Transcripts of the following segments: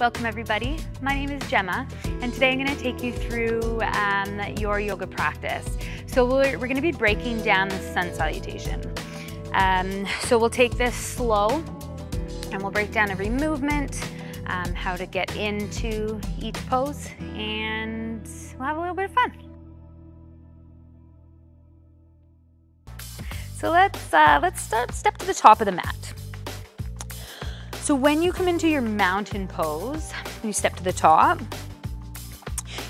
Welcome everybody. My name is Gemma and today I'm going to take you through your yoga practice. So we're going to be breaking down the sun salutation. So we'll take this slow and we'll break down every movement, how to get into each pose, and we'll have a little bit of fun. So let's step to the top of the mat. So when you come into your mountain pose, you step to the top,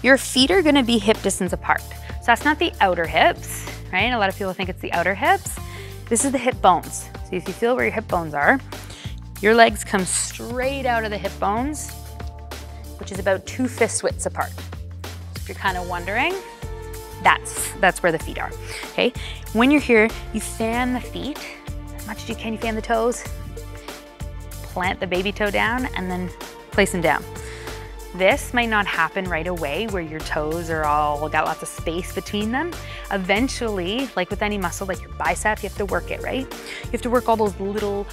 your feet are gonna be hip distance apart. So that's not the outer hips, right? A lot of people think it's the outer hips. This is the hip bones. So if you feel where your hip bones are, your legs come straight out of the hip bones, which is about 2 fist widths apart. So if you're kind of wondering, that's where the feet are, okay? When you're here, you fan the feet as much as you can. You fan the toes, plant the baby toe down, and then place them down. This might not happen right away where your toes are all got lots of space between them. Eventually, like with any muscle, like your bicep, you have to work it, right? You have to work all those little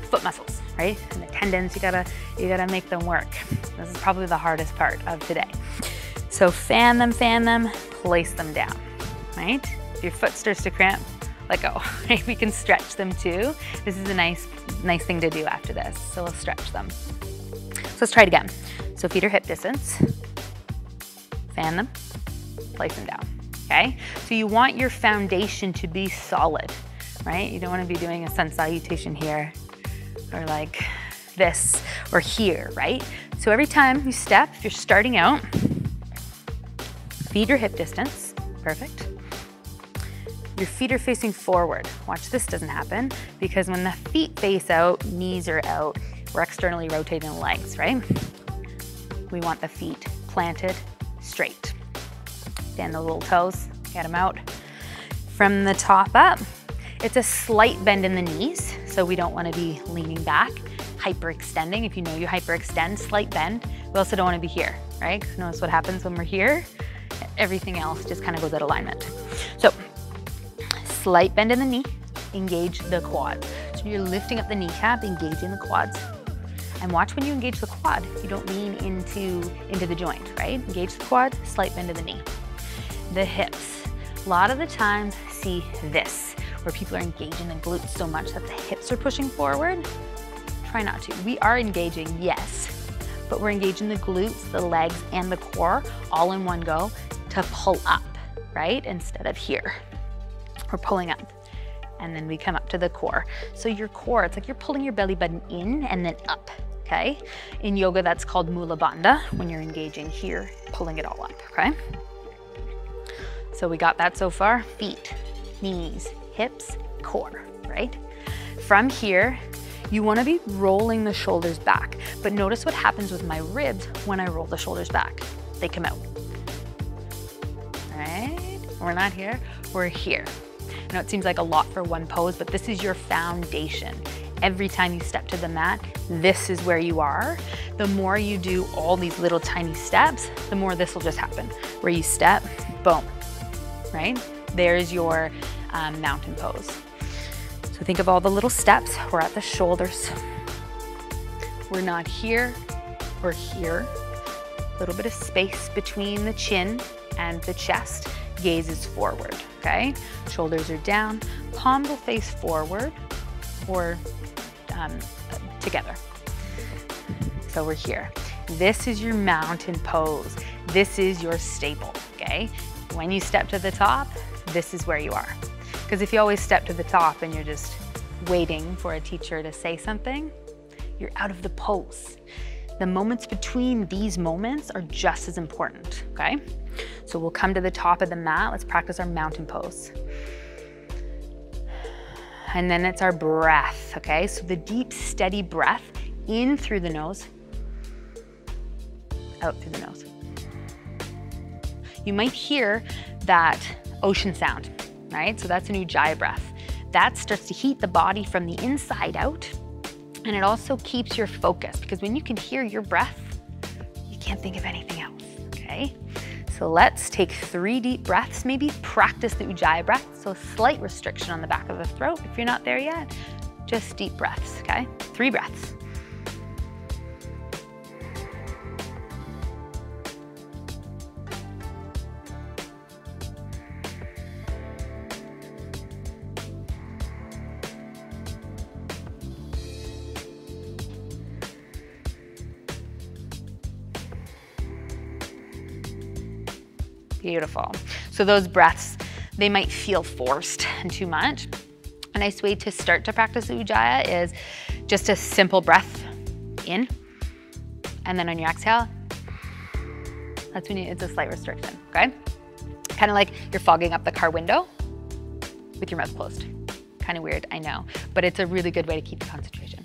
foot muscles, right? And the tendons, you gotta make them work. This is probably the hardest part of today. So fan them, place them down, right? If your foot starts to cramp, let go, right? We can stretch them too. This is a nice thing to do after this. So we'll stretch them. So let's try it again. So feet are hip distance, fan them, place them down, okay? So you want your foundation to be solid, right? You don't want to be doing a sun salutation here or like this or here, right? So every time you step, if you're starting out, feet are hip distance, perfect. Your feet are facing forward. Watch this doesn't happen because when the feet face out, knees are out, we're externally rotating the legs, right? We want the feet planted straight. Stand the little toes, get them out. From the top up, it's a slight bend in the knees, so we don't want to be leaning back, hyperextending. If you know you hyperextend, slight bend. We also don't want to be here, right? Because notice what happens when we're here. Everything else just kind of goes out of alignment. So slight bend in the knee, engage the quad. So you're lifting up the kneecap, engaging the quads. And watch when you engage the quad, you don't lean into the joint, right? Engage the quad, slight bend of the knee. The hips. A lot of the times see this, where people are engaging the glutes so much that the hips are pushing forward. Try not to. We are engaging, yes, but we're engaging the glutes, the legs, and the core all in one go to pull up, right? Instead of here. We're pulling up, and then we come up to the core. So your core, it's like you're pulling your belly button in and then up, okay? In yoga, that's called Mula Bandha, when you're engaging here, pulling it all up, okay? So we got that so far. Feet, knees, hips, core, right? From here, you wanna be rolling the shoulders back, but notice what happens with my ribs when I roll the shoulders back. They come out, right? We're not here, we're here. I know it seems like a lot for one pose, but this is your foundation. Every time you step to the mat, this is where you are. The more you do all these little tiny steps, the more this will just happen. Where you step, boom, right? There's your mountain pose. So think of all the little steps. We're at the shoulders. We're not here, we're here. A little bit of space between the chin and the chest. Gaze is forward, okay? Shoulders are down, palms will face forward or together. So we're here. This is your mountain pose. This is your staple, okay? When you step to the top, this is where you are. Because if you always step to the top and you're just waiting for a teacher to say something, you're out of the pose. The moments between these moments are just as important, okay? So we'll come to the top of the mat. Let's practice our mountain pose. And then it's our breath, okay? So the deep, steady breath in through the nose, out through the nose. You might hear that ocean sound, right? So that's an Ujjayi breath. That starts to heat the body from the inside out, and it also keeps your focus, because when you can hear your breath, you can't think of anything else, okay? So let's take 3 deep breaths, maybe practice the Ujjayi breath, so slight restriction on the back of the throat if you're not there yet. Just deep breaths, okay? 3 breaths. Beautiful. So those breaths, they might feel forced and too much. A nice way to start to practice Ujjayi is just a simple breath in, and then on your exhale, that's when it's a slight restriction, okay? Kind of like you're fogging up the car window with your mouth closed. Kind of weird, I know, but it's a really good way to keep the concentration.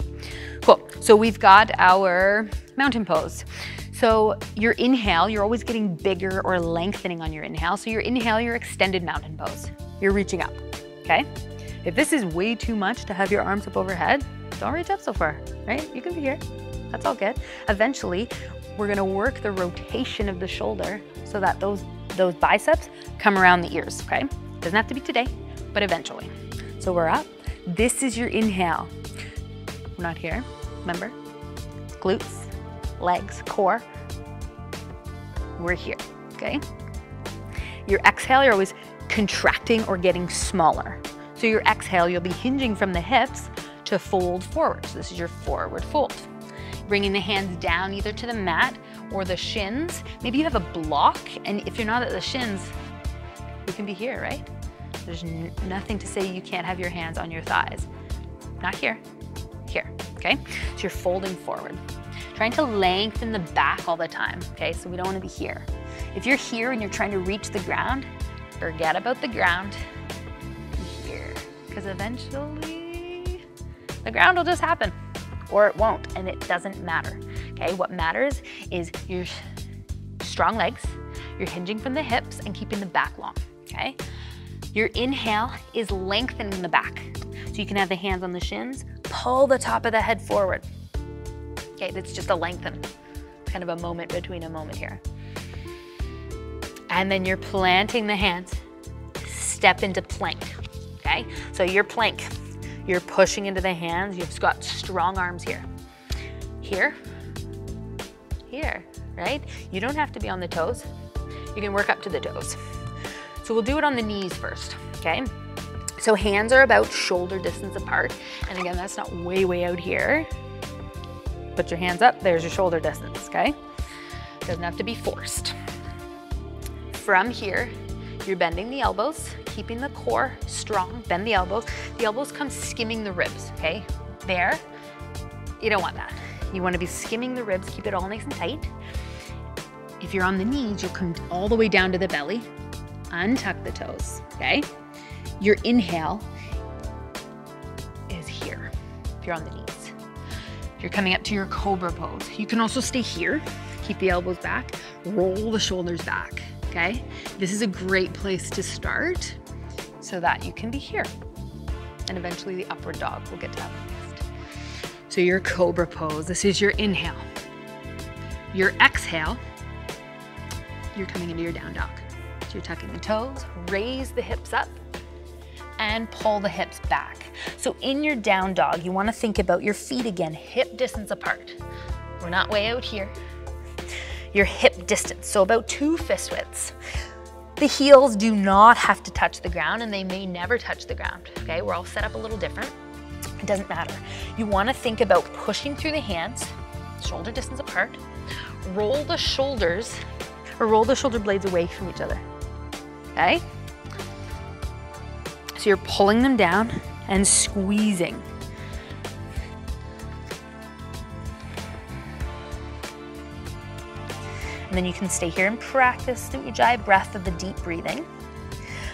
Cool, so we've got our mountain pose. So your inhale, you're always getting bigger or lengthening on your inhale. So your inhale, your extended mountain pose. You're reaching up, okay? If this is way too much to have your arms up overhead, don't reach up so far, right? You can be here, that's all good. Eventually, we're gonna work the rotation of the shoulder so that those biceps come around the ears, okay? Doesn't have to be today, but eventually. So we're up. This is your inhale. We're not here, remember? Glutes, legs, core. We're here, okay? Your exhale, you're always contracting or getting smaller. So your exhale, you'll be hinging from the hips to fold forward. So this is your forward fold. Bringing the hands down either to the mat or the shins. Maybe you have a block, and if you're not at the shins, you can be here, right? There's nothing to say you can't have your hands on your thighs. Not here, here, okay? So you're folding forward. Trying to lengthen the back all the time, okay? So we don't wanna be here. If you're here and you're trying to reach the ground, forget about the ground, be here. Because eventually, the ground will just happen, or it won't, and it doesn't matter, okay? What matters is your strong legs, you're hinging from the hips and keeping the back long, okay? Your inhale is lengthening the back. So you can have the hands on the shins, pull the top of the head forward. Okay, that's just a lengthen. It's kind of a moment between a moment here. And then you're planting the hands, step into plank, okay? So your plank, you're pushing into the hands, you've got strong arms here. Here, here, right? You don't have to be on the toes. You can work up to the toes. So we'll do it on the knees first, okay? So hands are about shoulder distance apart. And again, that's not way, way out here. Put your hands up, there's your shoulder distance, okay? Doesn't have to be forced. From here, you're bending the elbows, keeping the core strong, bend the elbows. The elbows come skimming the ribs, okay? There, you don't want that. You wanna be skimming the ribs, keep it all nice and tight. If you're on the knees, you'll come all the way down to the belly, untuck the toes, okay? Your inhale is here, if you're on the knees. You're coming up to your cobra pose. You can also stay here, keep the elbows back, roll the shoulders back, okay? This is a great place to start so that you can be here. And eventually the upward dog, we'll get to that next. So your cobra pose, this is your inhale. Your exhale, you're coming into your down dog. So you're tucking the toes, raise the hips up, and pull the hips back. So in your down dog, you wanna think about your feet again, hip distance apart. We're not way out here. Your hip distance, so about 2 fist widths. The heels do not have to touch the ground, and they may never touch the ground, okay? We're all set up a little different. It doesn't matter. You wanna think about pushing through the hands, shoulder distance apart, roll the shoulders, or roll the shoulder blades away from each other, okay? So you're pulling them down and squeezing. And then you can stay here and practice the Ujjayi breath of the deep breathing.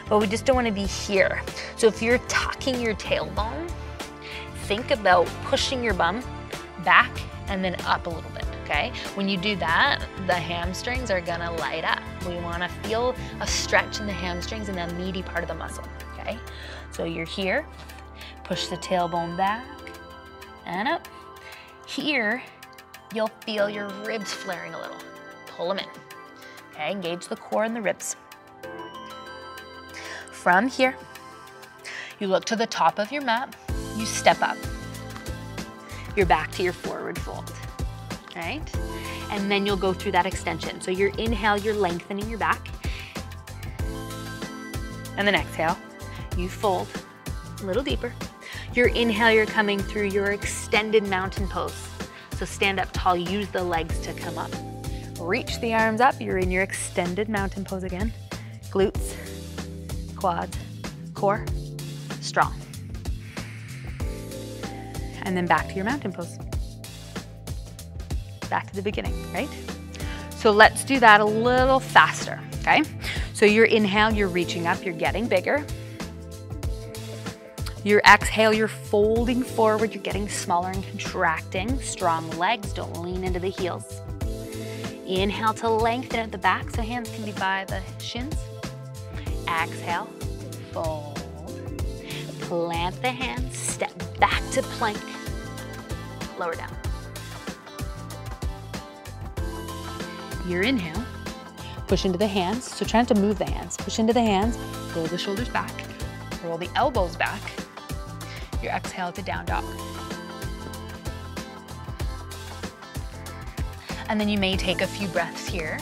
But we just don't want to be here. So if you're tucking your tailbone, think about pushing your bum back and then up a little bit, okay? When you do that, the hamstrings are gonna light up. We wanna feel a stretch in the hamstrings and the meaty part of the muscle. Okay, so you're here, push the tailbone back and up. Here, you'll feel your ribs flaring a little. Pull them in, okay? Engage the core and the ribs. From here, you look to the top of your mat, you step up. You're back to your forward fold, right? And then you'll go through that extension. So your inhale, you're lengthening your back. And then exhale, you fold a little deeper. Your inhale, you're coming through your extended mountain pose. So stand up tall, use the legs to come up. Reach the arms up, you're in your extended mountain pose again. glutes, quads, core, strong. And then back to your mountain pose. Back to the beginning, right? So let's do that a little faster, okay? So your inhale, you're reaching up, you're getting bigger. Your exhale, you're folding forward, you're getting smaller and contracting. Strong legs, don't lean into the heels. Inhale to lengthen out the back, so hands can be by the shins. Exhale, fold. Plant the hands, step back to plank, lower down. Your inhale, push into the hands, so try not to move the hands. Push into the hands, roll the shoulders back, roll the elbows back. Your exhale to down dog. And then you may take a few breaths here.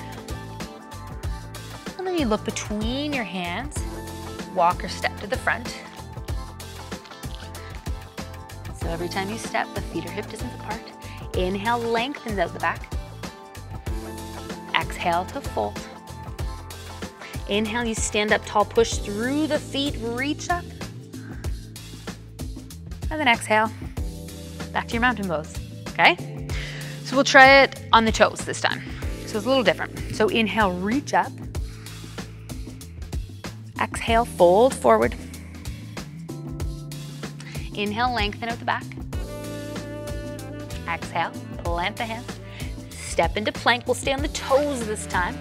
And then you look between your hands, walk or step to the front. So every time you step, the feet are hip distance apart. Inhale, lengthens out the back. Exhale to fold. Inhale, you stand up tall, push through the feet, reach up. And then exhale, back to your mountain pose, okay? So we'll try it on the toes this time. So it's a little different. So inhale, reach up. Exhale, fold forward. Inhale, lengthen out the back. Exhale, plant the hands. Step into plank. We'll stay on the toes this time.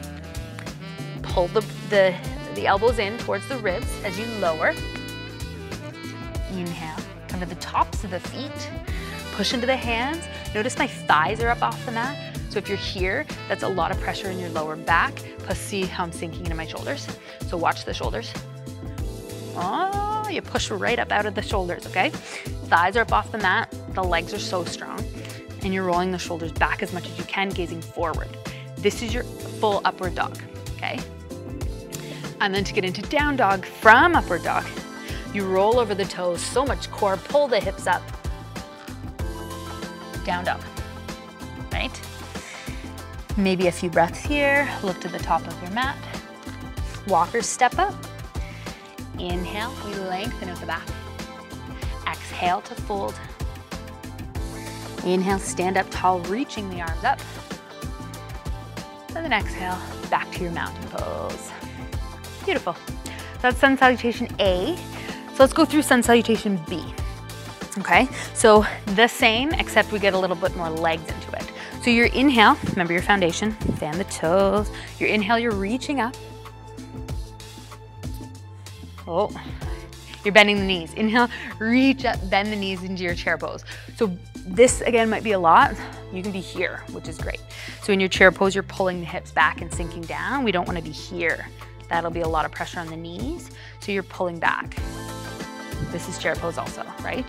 Pull the elbows in towards the ribs as you lower. Inhale, come to the tops of the feet. Push into the hands. Notice my thighs are up off the mat. So if you're here, that's a lot of pressure in your lower back. Plus see how I'm sinking into my shoulders. So watch the shoulders. Oh, you push right up out of the shoulders, okay? Thighs are up off the mat. The legs are so strong. And you're rolling the shoulders back as much as you can, gazing forward. This is your full upward dog, okay? And then to get into down dog from upward dog, you roll over the toes, so much core, pull the hips up. Down dog, right? Maybe a few breaths here. Look to the top of your mat. Walk or step up. Inhale, we lengthen out the back. Exhale to fold. Inhale, stand up tall, reaching the arms up. And then exhale, back to your mountain pose. Beautiful. That's Sun Salutation A. So let's go through Sun Salutation B. Okay, so the same, except we get a little bit more legs into it. So your inhale, remember your foundation, fan the toes. Your inhale, you're reaching up. Oh, you're bending the knees. Inhale, reach up, bend the knees into your chair pose. So this again might be a lot. You can be here, which is great. So in your chair pose, you're pulling the hips back and sinking down. We don't want to be here. That'll be a lot of pressure on the knees. So you're pulling back. This is chair pose also, right?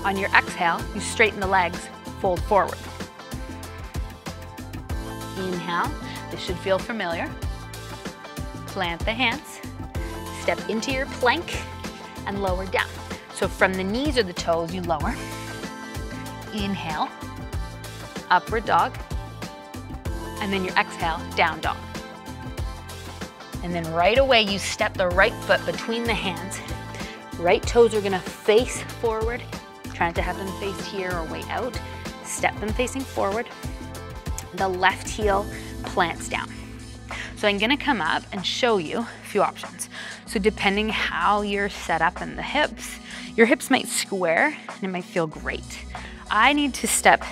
On your exhale, you straighten the legs, fold forward. Inhale, this should feel familiar. Plant the hands, step into your plank and lower down. So from the knees or the toes, you lower. Inhale, upward dog, and then your exhale, down dog. And then right away, you step the right foot between the hands. Right toes are gonna face forward. Trying to have them face here or way out. Step them facing forward. The left heel plants down. So I'm gonna come up and show you a few options. So depending how you're set up in the hips, your hips might square and it might feel great. I need to step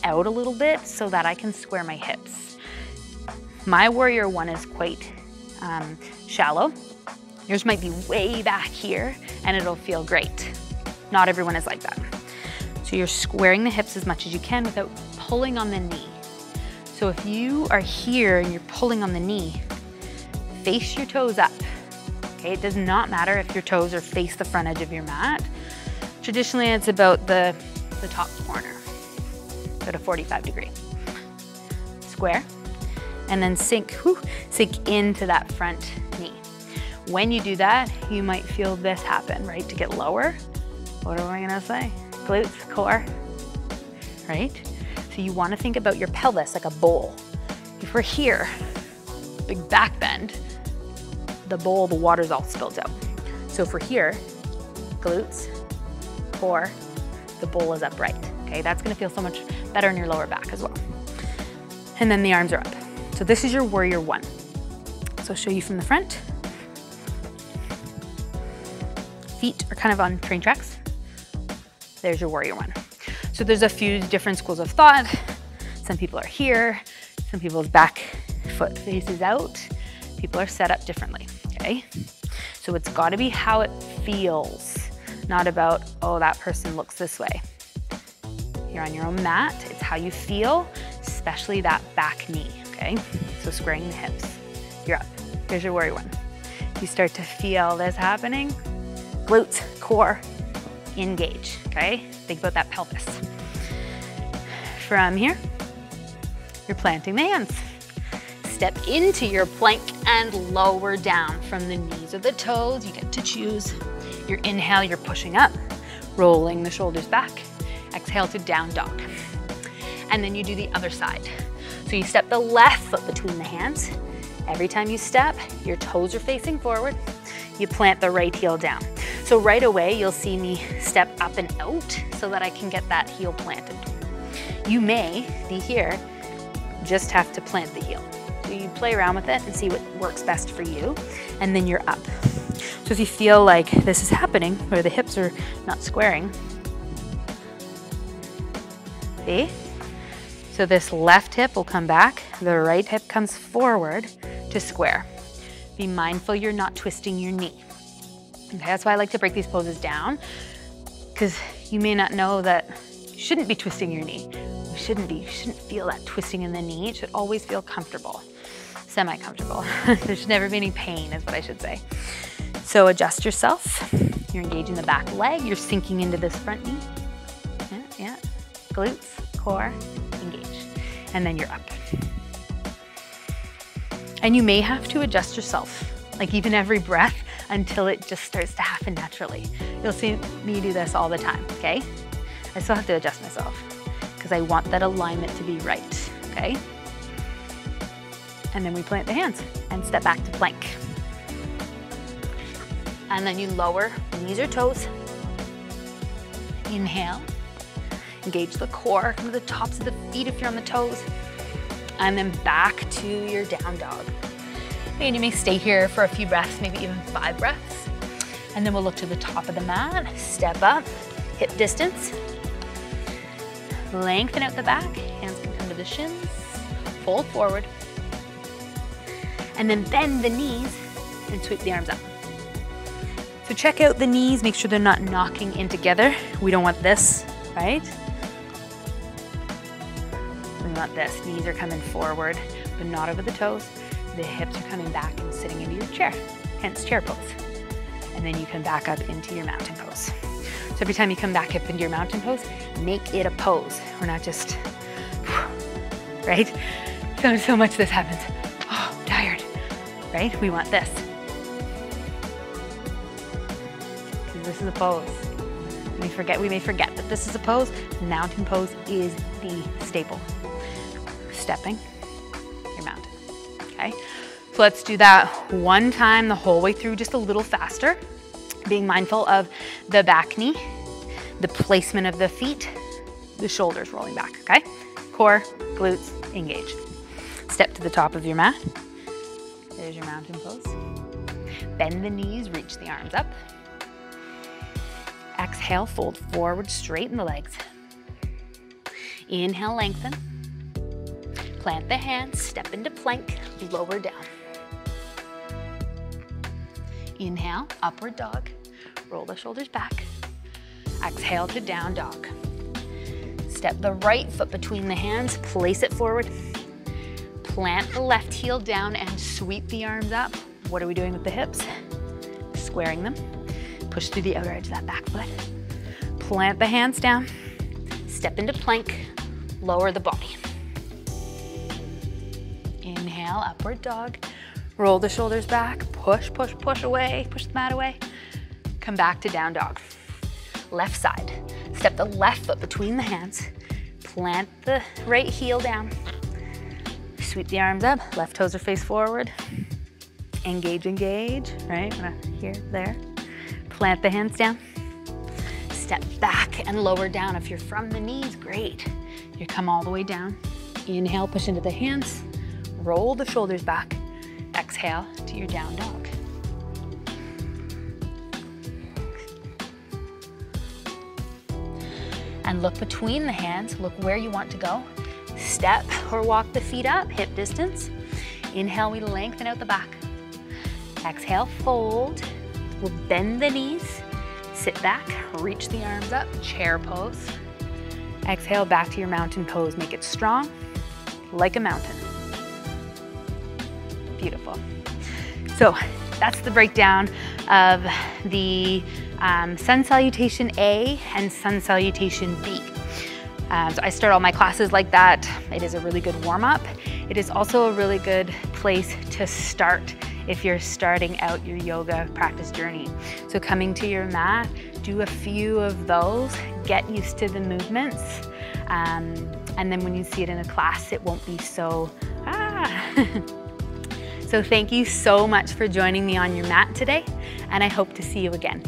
out a little bit so that I can square my hips. My warrior one is quite shallow. Yours might be way back here and it'll feel great. Not everyone is like that. So you're squaring the hips as much as you can without pulling on the knee. So if you are here and you're pulling on the knee, face your toes up. Okay, it does not matter if your toes are face the front edge of your mat. Traditionally, it's about the top corner, about a 45 degree. Square, and then sink into that front knee. When you do that, you might feel this happen, right? To get lower. What am I gonna say? Glutes, core, right? So you wanna think about your pelvis like a bowl. If we're here, big back bend, the bowl, the water's all spilled out. So for here, glutes, core, the bowl is upright, okay? That's gonna feel so much better in your lower back as well. And then the arms are up. So this is your warrior one. So I'll show you from the front. Feet are kind of on train tracks. There's your warrior one. So there's a few different schools of thought. Some people are here, some people's back foot faces out. People are set up differently, okay? So it's gotta be how it feels, not about, oh, that person looks this way. You're on your own mat, it's how you feel, especially that back knee, okay? So squaring the hips, you're up. Here's your warrior one. You start to feel this happening, glutes, core, engage, okay? Think about that pelvis. From here, you're planting the hands. Step into your plank and lower down from the knees or the toes. You get to choose. Your inhale, you're pushing up, rolling the shoulders back. Exhale to down dog. And then you do the other side. So you step the left foot between the hands. Every time you step, your toes are facing forward. You plant the right heel down. So right away, you'll see me step up and out so that I can get that heel planted. You may be here, just have to plant the heel. So you play around with it and see what works best for you, and then you're up. So if you feel like this is happening, where the hips are not squaring, see? So this left hip will come back, the right hip comes forward to square. Be mindful you're not twisting your knee. Okay, that's why I like to break these poses down, because you may not know that you shouldn't be twisting your knee. You shouldn't feel that twisting in the knee. It should always feel comfortable, semi-comfortable. There should never be any pain, is what I should say. So adjust yourself. You're engaging the back leg. You're sinking into this front knee. Yeah. Glutes, core, engage. And then you're up. And you may have to adjust yourself, like even every breath, until it just starts to happen naturally. You'll see me do this all the time, okay? I still have to adjust myself because I want that alignment to be right, okay? And then we plant the hands and step back to plank. And then you lower knees or toes. Inhale, engage the core, come to the tops of the feet if you're on the toes. And then back to your down dog. And you may stay here for a few breaths, maybe even 5 breaths. And then we'll look to the top of the mat, step up, hip distance. Lengthen out the back, hands can come to the shins, fold forward. And then bend the knees and sweep the arms up. So check out the knees, make sure they're not knocking in together. We don't want this, right? We want this, knees are coming forward, but not over the toes. The hips are coming back and sitting into your chair, hence chair pose. And then you can back up into your mountain pose. So every time you come back up into your mountain pose, make it a pose. We're not just, right? So much this happens. Oh, I'm tired, right? We want this. Because this is a pose. We may forget that this is a pose. Mountain pose is the staple. Stepping your mountain, okay? So let's do that one time the whole way through, just a little faster. Being mindful of the back knee, the placement of the feet, the shoulders rolling back, okay? Core, glutes, engage. Step to the top of your mat. There's your mountain pose. Bend the knees, reach the arms up. Exhale, fold forward, straighten the legs. Inhale, lengthen. Plant the hands, step into plank, lower down. Inhale, upward dog. Roll the shoulders back. Exhale to down dog. Step the right foot between the hands, place it forward. Plant the left heel down and sweep the arms up. What are we doing with the hips? Squaring them. Push through the outer edge of that back foot. Plant the hands down. Step into plank. Lower the body. Inhale, upward dog. Roll the shoulders back. Push, push, push away. Push the mat away. Come back to down dog. Left side. Step the left foot between the hands. Plant the right heel down. Sweep the arms up, left toes are face forward. Engage, engage, right? Here, there. Plant the hands down. Step back and lower down. If you're from the knees, great. You come all the way down. Inhale, push into the hands. Roll the shoulders back. Exhale to your down dog. And look between the hands. Look where you want to go. Step or walk the feet up, hip distance. Inhale, we lengthen out the back. Exhale, fold. We'll bend the knees. Sit back, reach the arms up, chair pose. Exhale, back to your mountain pose. Make it strong, like a mountain. Beautiful. So that's the breakdown of the Sun Salutation A and Sun Salutation B. So I start all my classes like that. It is a really good warm-up. It is also a really good place to start if you're starting out your yoga practice journey. So coming to your mat, do a few of those, get used to the movements, and then when you see it in a class, it won't be so, So thank you so much for joining me on your mat today, and I hope to see you again.